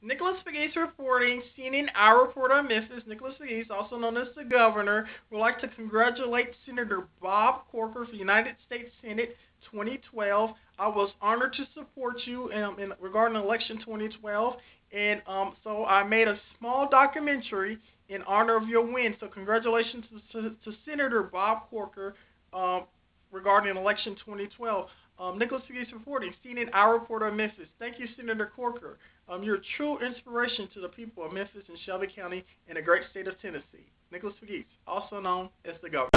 Nicholas Fagese reporting, CNN iReport on Memphis. Nicholas Fagese, also known as the governor, would like to congratulate Senator Bob Corker for the United States Senate 2012. I was honored to support you regarding election 2012, and so I made a small documentary in honor of your win. So congratulations to Senator Bob Corker regarding election 2012. Nicholas Fagese reporting, CNN iReport on Memphis. Thank you, Senator Corker. You're a true inspiration to the people of Memphis and Shelby County and the great state of Tennessee. Nicholas Fagese, also known as the governor.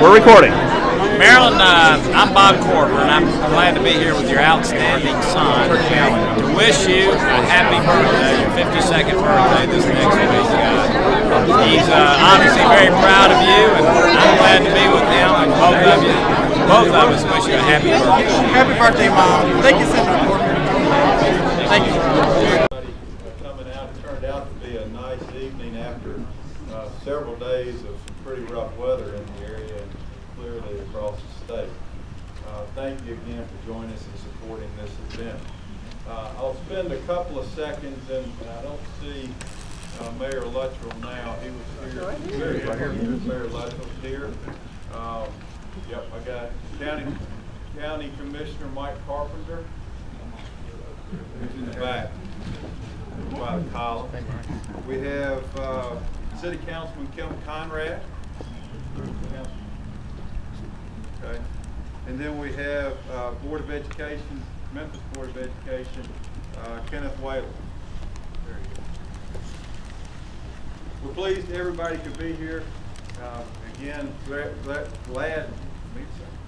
We're recording. Marilyn, I'm Bob Corker, and I'm glad to be here with your outstanding son to wish you a happy birthday, your 52nd birthday this next week. He's obviously very proud of you, and I'm glad to be with him, and both of us wish you a happy birthday. Happy birthday, Mom. Thank you, Senator Corker. Thank you. Coming out, it turned out to be a nice evening after several days of some pretty rough weather in the area and clearly across the state. Thank you again for joining us and supporting this event. I'll spend a couple of seconds, and I don't see Mayor Luttrell now. He was here. Mayor Luttrell's here. Yep, I got County Commissioner Mike Carpenter. Who's in the back by the column. We have City Councilman Kim Conrad. Okay. And then we have Board of Education, Memphis Board of Education, Kenneth Whalen. There you go. We're pleased everybody could be here. Again, glad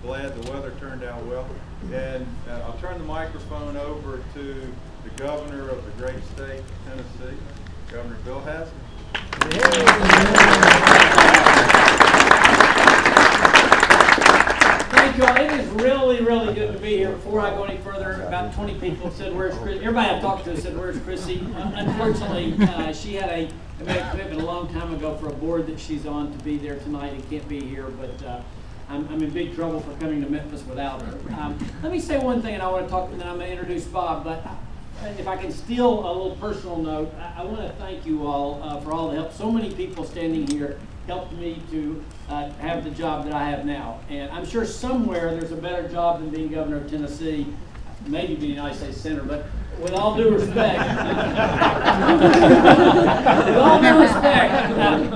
the weather turned out well. And I'll turn the microphone over to the governor of the great state of Tennessee, Governor Bill Haslett. Thank you all. It is really, really good to be here. Before I go any further, about 20 people said, "Where's Chris?" Everybody I've talked to said, "Where's Chrissy?" Unfortunately, she made a commitment a long time ago for a board that she's on to be there tonight and can't be here, but I'm in big trouble for coming to Memphis without her. Let me say one thing, and I want to talk, and then I'm going to introduce Bob, but if I can steal a little personal note, I want to thank you all for all the help. So many people standing here helped me to have the job that I have now. And I'm sure somewhere there's a better job than being governor of Tennessee, maybe being United States Senator, but with all due respect,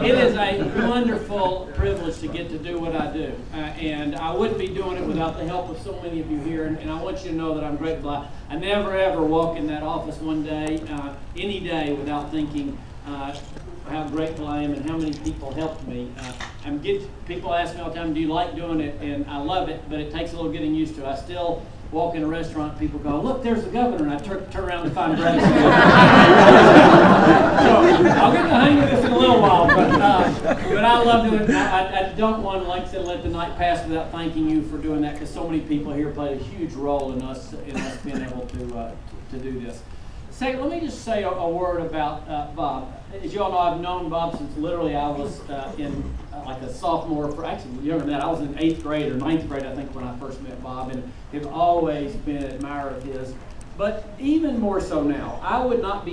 it is a wonderful privilege to get to do what I do. And I wouldn't be doing it without the help of so many of you here. And I want you to know that I'm grateful. I never, ever walk in that office one day, any day, without thinking how grateful I am and how many people helped me. People ask me all the time, do you like doing it? And I love it, but it takes a little getting used to. I still walk in a restaurant, people go, "Look, there's the governor," and I turn around and find Brad. So I'll get the hang of this in a little while, but I love doing it. I don't want to, like I said, let the night pass without thanking you for doing that, because so many people here played a huge role in us being able to do this. Second, let me just say a word about Bob. As you all know, I've known Bob since literally I was in like a sophomore, actually younger than that. I was in 8th grade or 9th grade, I think, when I first met Bob, and have always been an admirer of his. But even more so now, I would not be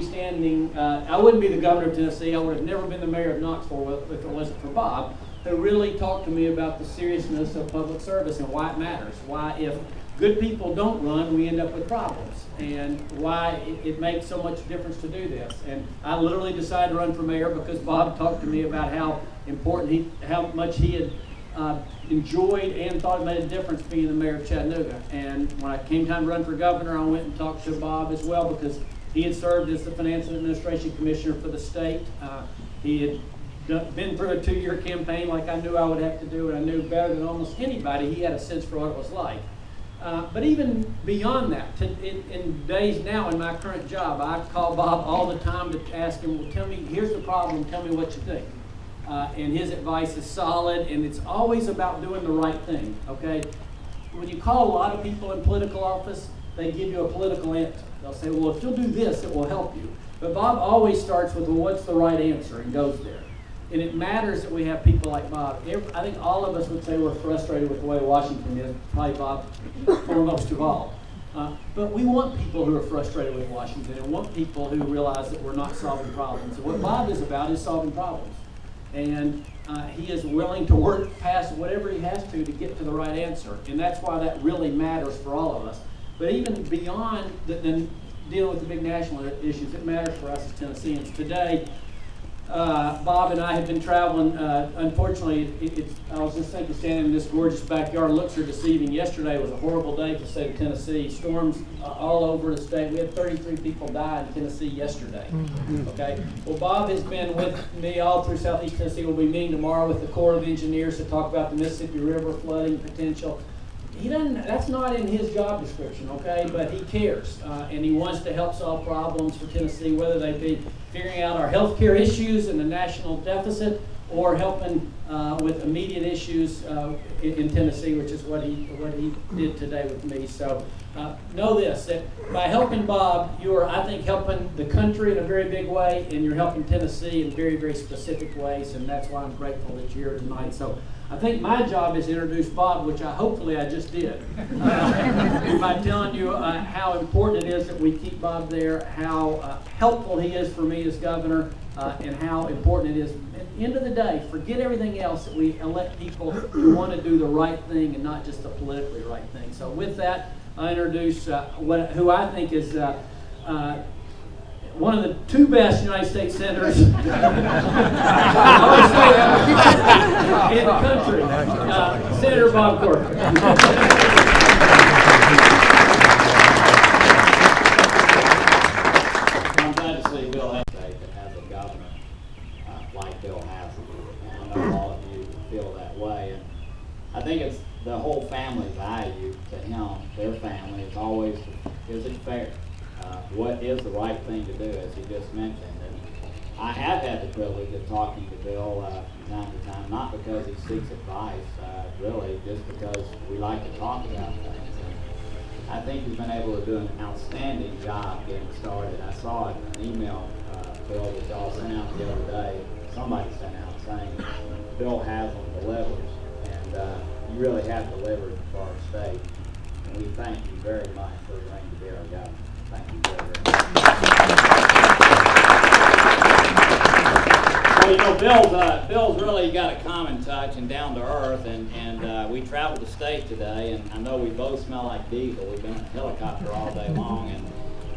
I wouldn't be the governor of Tennessee. I would have never been the mayor of Knoxville if it wasn't for Bob, who really talked to me about the seriousness of public service and why it matters. Why, if good people don't run, we end up with problems, and why it makes so much difference to do this. And I literally decided to run for mayor because Bob talked to me about how important how much he had enjoyed and thought it made a difference being the mayor of Chattanooga. And when I came time to run for governor, I went and talked to Bob as well, because he had served as the Finance and Administration Commissioner for the state. He had been through a 2-year campaign like I knew I would have to do, and I knew better than almost anybody he had a sense for what it was like. But even beyond that, in days now in my current job, I call Bob all the time to ask him, well, tell me, here's the problem, tell me what you think. And his advice is solid, and it's always about doing the right thing, okay? When you call a lot of people in political office, they give you a political answer. They'll say, well, if you'll do this, it will help you. But Bob always starts with, well, what's the right answer, and goes there. And it matters that we have people like Bob. I think all of us would say we're frustrated with the way Washington is, probably Bob foremost of all. But we want people who are frustrated with Washington and want people who realize that we're not solving problems. And what Bob is about is solving problems. And he is willing to work past whatever he has to get to the right answer. And that's why that really matters for all of us. But even beyond than dealing with the big national issues, it matters for us as Tennesseans. Today, Bob and I have been traveling. Unfortunately, I was just thinking, standing in this gorgeous backyard, looks are deceiving. Yesterday was a horrible day for the state of Tennessee. Storms all over the state. We had 33 people die in Tennessee yesterday. Okay. Well, Bob has been with me all through Southeast Tennessee. We'll be meeting tomorrow with the Corps of Engineers to talk about the Mississippi River flooding potential. He doesn't. That's not in his job description, okay? But he cares, and he wants to help solve problems for Tennessee, whether they be figuring out our health care issues and the national deficit, or helping with immediate issues in Tennessee, which is what he did today with me. So know this: that by helping Bob, you are, I think, helping the country in a very big way, and you're helping Tennessee in very, very specific ways, and that's why I'm grateful that you're here tonight. So I think my job is to introduce Bob, which hopefully I just did, by telling you how important it is that we keep Bob there, how helpful he is for me as governor, and how important it is. At the end of the day, forget everything else, that we elect people who want to do the right thing and not just the politically right thing. So with that, I introduce who I think is one of the two best United States senators in the country, Senator Bob Corker. I'm glad to see Bill has a governor like Bill has, and I know all of you feel that way. And I think it's the whole family value to him, their family, is always, is it fair? What is the right thing to do, as he just mentioned. And I have had the privilege of talking to Bill from time to time, not because he seeks advice, really, just because we like to talk about things. And I think he's been able to do an outstanding job getting started. I saw an email, Bill, that y'all sent out the other day. Somebody sent out saying Bill has them delivered, and you really have delivered for our state. And we thank you very much for agreeing to be our governor. Thank you very, very much. Well, you know, Bill's really got a common touch and down to earth, and we traveled the state today, and I know we both smell like diesel. We've been in a helicopter all day long, and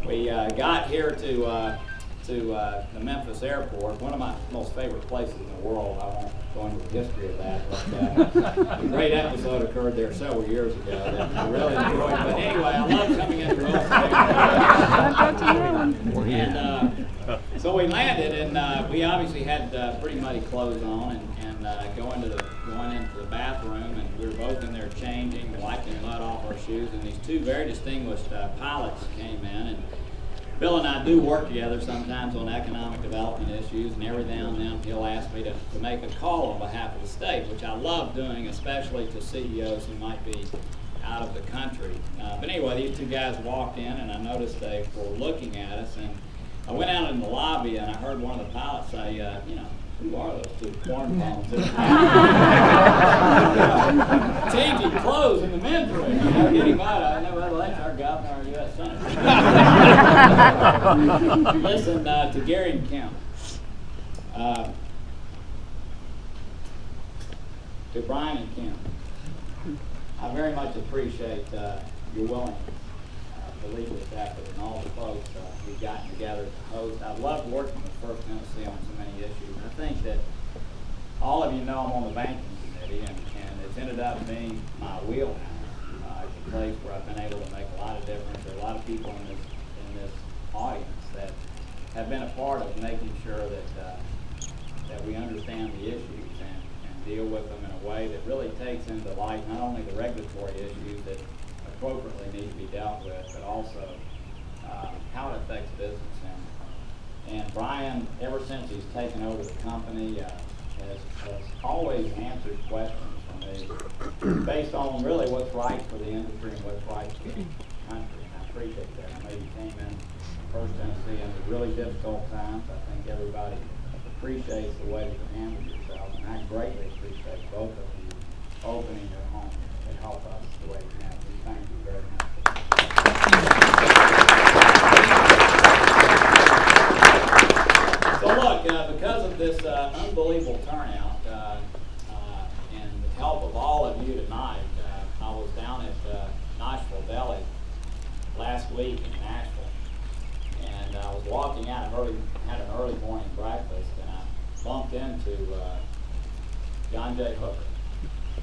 we got here to the Memphis airport, one of my most favorite places in the world. I won't go into the history of that, but a great episode occurred there several years ago that I really enjoyed. But anyway, I love coming into and so we landed, and we obviously had pretty muddy clothes on, and going into the bathroom, and we were both in there changing, wiping mud off our shoes, and these two very distinguished pilots came in, and Bill and I do work together sometimes on economic development issues, and every now and then he'll ask me to make a call on behalf of the state, which I love doing, especially to CEOs who might be out of the country. But anyway, these two guys walked in, and I noticed they were looking at us, and I went out in the lobby, and I heard one of the pilots say, you know, who are those two cornballs? Changing clothes in the men's room. You know, getting mad. I know, well, that's our governor, our U.S. Senator. Listen to Gary and Kim. To Brian and Kim, I very much appreciate your willingness to lead this effort, and all the folks we've gotten together to host. I've loved working with First Tennessee on so many issues. And I think that all of you know I'm on the banking committee, and it's ended up being my wheelhouse. It's a place where I've been able to make a lot of difference. There are a lot of people in this audience that have been a part of making sure that we understand the issues and deal with them in a way that really takes into light not only the regulatory issues that appropriately need to be dealt with, but also how it affects business. And Brian, ever since he's taken over the company, has always answered questions from me based on really what's right for the industry and what's right for the country. And I appreciate that. I know you came in First Tennessee under really difficult times. I think everybody appreciates the way that you handled yourselves, and I greatly appreciate both of you opening your home to help us the way you have. We thank you very much. this unbelievable turnout and the help of all of you tonight, I was down at Nashville Deli last week in Nashville, and I was walking out. Had an early morning breakfast, and I bumped into John J. Hooker.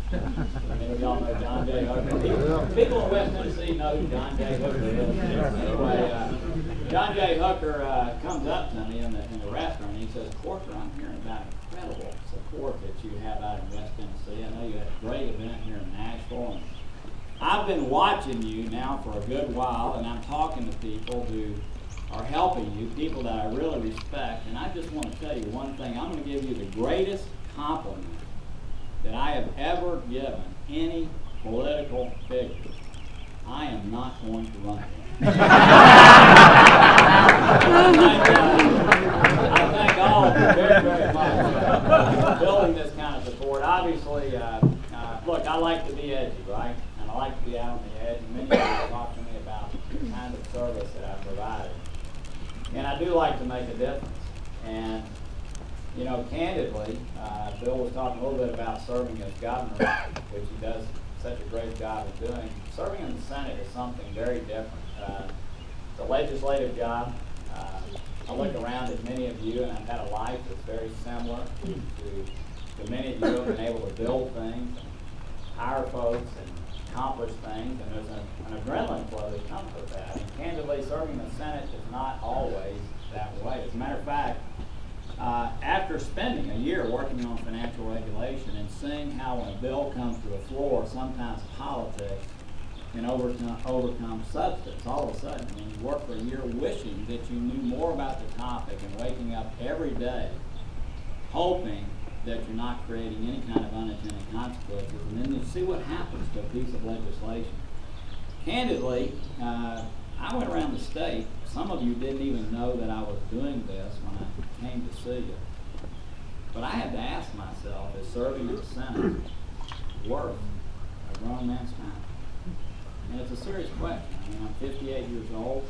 Many of y'all know John J. Hooker. People in West Tennessee know who John J. Hooker is. Anyway, John J. Hooker comes up to me in the restaurant, and he says, "Corker, I'm hearing about incredible support that you have out in West Tennessee. I know you had a great event here in Nashville, and I've been watching you now for a good while, and I'm talking to people who are helping you, people that I really respect, and I just want to tell you one thing. I'm going to give you the greatest compliment that I have ever given any political figure. I am not going to run again." I thank all of you very, very much for building this kind of support. Obviously, look, I like to be edgy, right? And I like to be out on the edge. And many of you talk to me about the kind of service that I provided. And I do like to make a difference. And, you know, candidly, Bill was talking a little bit about serving as governor, which he does such a great job of doing. Serving in the Senate is something very different. It's a legislative job. I look around at many of you, and I've had a life that's very similar to many of you who have been able to build things, and hire folks, and accomplish things, and there's an adrenaline flow that comes with that. And candidly, serving in the Senate is not always that way. As a matter of fact, after spending a year working on financial regulation and seeing how when a bill comes to the floor, sometimes politics can overcome substance, all of a sudden, when you work for a year wishing that you knew more about the topic and waking up every day hoping that you're not creating any kind of unintended consequences, and then you see what happens to a piece of legislation. Candidly, I went around the state. Some of you didn't even know that I was doing this when I came to see you. But I had to ask myself, is serving in the Senate worth a grown man's time? And it's a serious question. I mean, I'm 58 years old.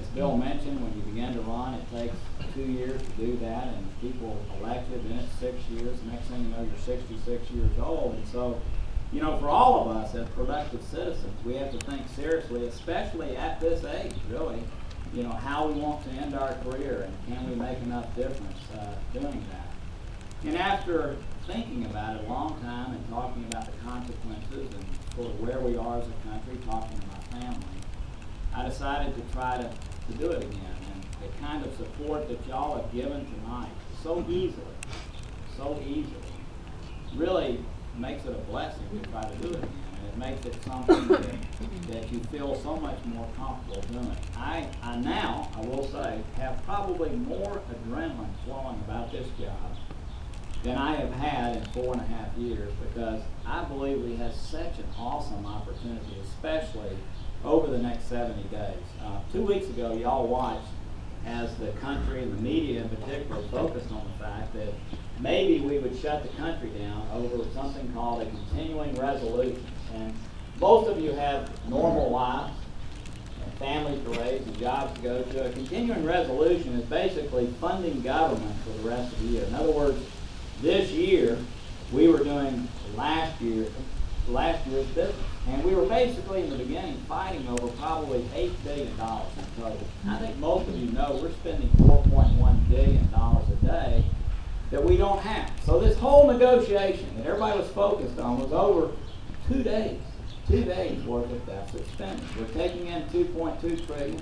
As Bill mentioned, when you begin to run, it takes 2 years to do that, and people elect you, then it's 6 years. The next thing you know, you're 66 years old. And so, you know, for all of us as productive citizens, we have to think seriously, especially at this age, really, you know, how we want to end our career and can we make enough difference doing that. And after thinking about it a long time and talking about the consequences and sort of where we are as a country, talking to my family, I decided to try to do it again. And the kind of support that y'all have given tonight so easily, really makes it a blessing to try to do it again. And it makes it something that you feel so much more comfortable doing. I now, I will say, have probably more adrenaline flowing about this job than I have had in 4.5 years, because I believe we have such an awesome opportunity, especially over the next 70 days. 2 weeks ago, y'all watched as the country and the media in particular focused on the fact that maybe we would shut the country down over something called a continuing resolution. And most of you have normal lives, and families to raise, and jobs to go to. A continuing resolution is basically funding government for the rest of the year. In other words, this year, we were doing last year's business. And we were basically, in the beginning, fighting over probably $8 billion in total. I think most of you know we're spending $4.1 billion a day that we don't have. So this whole negotiation that everybody was focused on was over 2 days. 2 days worth of deficit spending. We're taking in $2.2 trillion,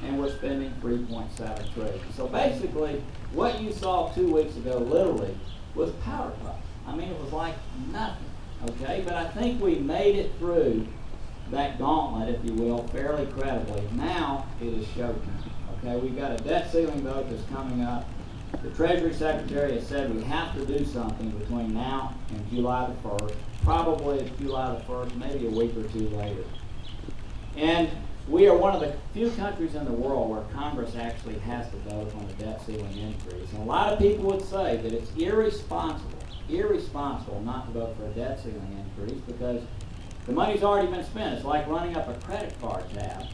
and we're spending $3.7 trillion. So basically, what you saw 2 weeks ago, literally, was powder puff. I mean, it was like nothing. Okay, but I think we made it through that gauntlet, if you will, fairly credibly. Now it is showtime. Okay, we've got a debt ceiling vote that's coming up. The Treasury Secretary has said we have to do something between now and July the 1st. Probably it's July the 1st, maybe a week or two later. And we are one of the few countries in the world where Congress actually has to vote on the debt ceiling increase. And a lot of people would say that it's irresponsible not to vote for a debt ceiling increase because the money's already been spent. It's like running up a credit card tab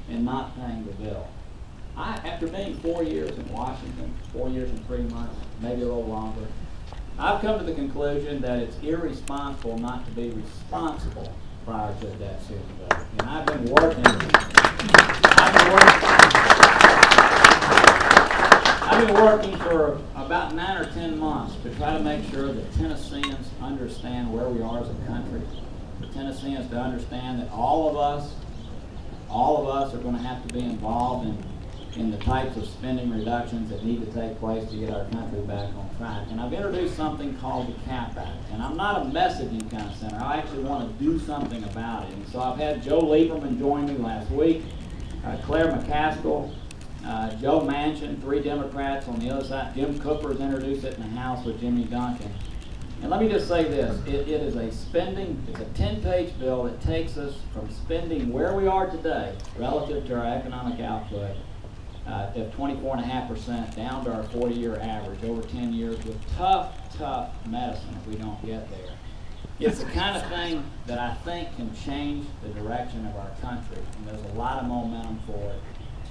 and not paying the bill. After being 4 years in Washington, 4 years and 3 months, maybe a little longer, I've come to the conclusion that it's irresponsible not to be responsible prior to a debt ceiling vote. And I've been working for about 9 or 10 months to try to make sure that Tennesseans understand where we are as a country. For Tennesseans to understand that all of us are going to have to be involved in the types of spending reductions that need to take place to get our country back on track. And I've introduced something called the CAP Act. And I'm not a messaging kind of center. I actually want to do something about it. And so I've had Joe Lieberman join me last week, Claire McCaskill, Joe Manchin, 3 Democrats on the other side. Jim Cooper's introduced it in the House with Jimmy Duncan. And let me just say this, it is it's a 10-page bill that takes us from spending where we are today relative to our economic output of 24.5% down to our 40-year average over 10 years with tough medicine if we don't get there. It's the kind of thing that I think can change the direction of our country, and there's a lot of momentum for it.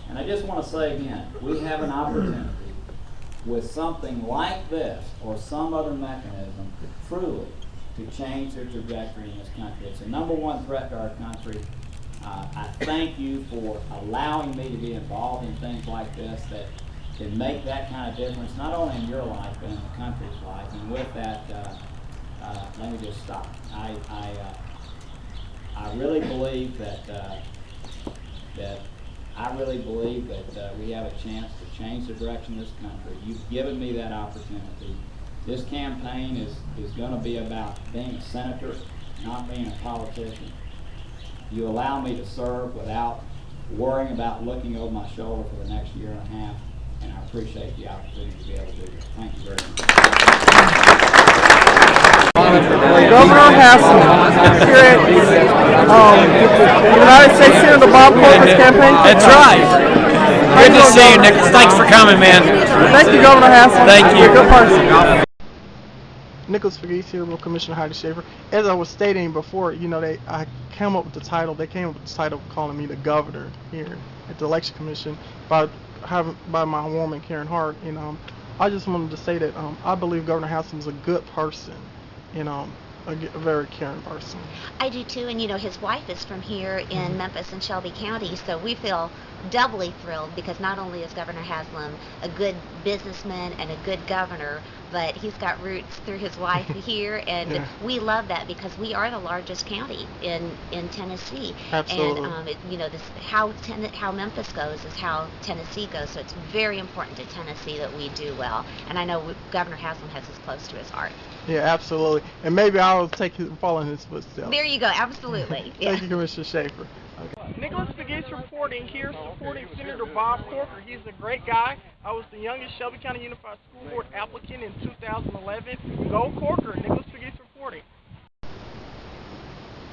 And I just want to say again, we have an opportunity with something like this or some other mechanism truly to change the trajectory in this country. It's the #1 threat to our country. I thank you for allowing me to be involved in things like this that can make that kind of difference, not only in your life, but in the country's life. And with that, let me just stop. I really believe that we have a chance to change the direction of this country. You've given me that opportunity. This campaign is going to be about being a senator, not being a politician. You allow me to serve without worrying about looking over my shoulder for the next year and a half, and I appreciate the opportunity to be able to do this. Thank you very much. Governor Hassan here at United States Senator Bob Corker's campaign. That's right. Good to see you, Nicholas. Thanks for coming, man. Thank you, Governor Hassan. Thank you. You're a good person. Nicholas Fagese here with Commissioner Heidi Schaefer. As I was stating before, I came up with the title. They came up with the title calling me the governor here at the Election Commission by my woman Karen Hart. And I just wanted to say that I believe Governor Hassan is a good person. A very caring person. I do too, and his wife is from here in Memphis and Shelby County, so we feel doubly thrilled because not only is Governor Haslam a good businessman and a good governor, but he's got roots through his wife here, and we love that because we are the largest county in Tennessee. Absolutely. And how Memphis goes is how Tennessee goes, so it's very important to Tennessee that we do well, and I know Governor Haslam has this close to his heart. Yeah, absolutely. And maybe I'll follow in his footsteps. There you go, absolutely. Thank you, Commissioner Schaefer. Okay. Nicholas Fagese reporting here, supporting Senator Bob Corker. He's a great guy. I was the youngest Shelby County Unified School Board applicant in 2011. Go Corker. Nicholas Fagese reporting.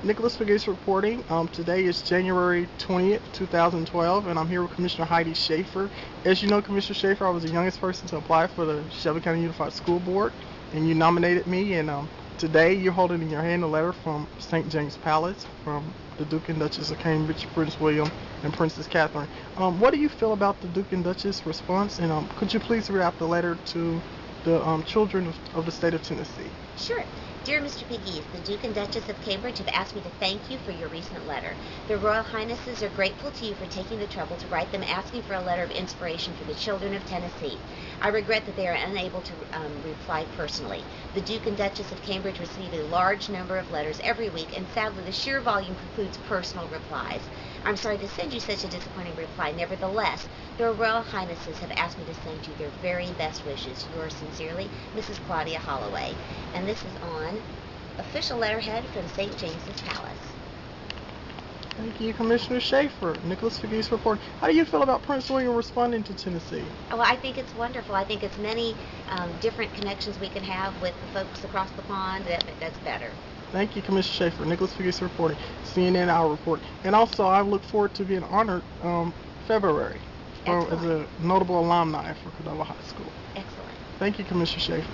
Nicholas Fagese reporting. Today is January 20th, 2012, and I'm here with Commissioner Heidi Schaefer. As you know, Commissioner Schaefer, I was the youngest person to apply for the Shelby County Unified School Board, and you nominated me, and today you're holding in your hand a letter from St. James Palace from the Duke and Duchess of Cambridge, Prince William, and Princess Catherine. What do you feel about the Duke and Duchess response, and could you please read out the letter to the children of the state of Tennessee? Sure. Dear Mr. Fagese, the Duke and Duchess of Cambridge have asked me to thank you for your recent letter. Their Royal Highnesses are grateful to you for taking the trouble to write them asking for a letter of inspiration for the children of Tennessee. I regret that they are unable to reply personally. The Duke and Duchess of Cambridge receive a large number of letters every week, and sadly the sheer volume precludes personal replies. I'm sorry to send you such a disappointing reply. Nevertheless, their Royal Highnesses have asked me to send you their very best wishes. Yours sincerely, Mrs. Claudia Holloway. And this is on official letterhead from St. James's Palace. Thank you, Commissioner Schaefer. Nicholas Fagese report. How do you feel about Prince William responding to Tennessee? Well, I think it's wonderful. I think it's many different connections we can have with the folks across the pond. That's better. Thank you, Commissioner Schaefer. Nicholas Fagese reporting. CNN iReport. And also, I look forward to being honored February as a notable alumni for Cordova High School. Excellent. Thank you, Commissioner Schaefer.